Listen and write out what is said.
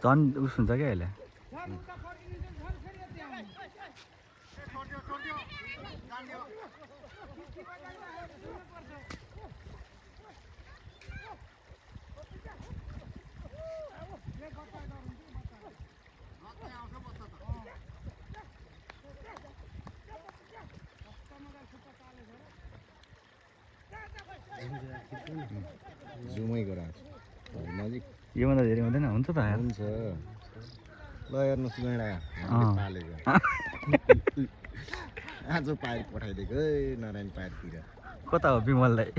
झन् उस हुन्छ क्या अहिले जुमै गराएको नजिक योभन्दा धेरै हुँदैन हुन्छ त यार हुन्छ ल हेर्नुहोस् गैँडा पालेको आज पाएर पठाइदिएको है नारायण पाहाडतिर कता हो विमललाई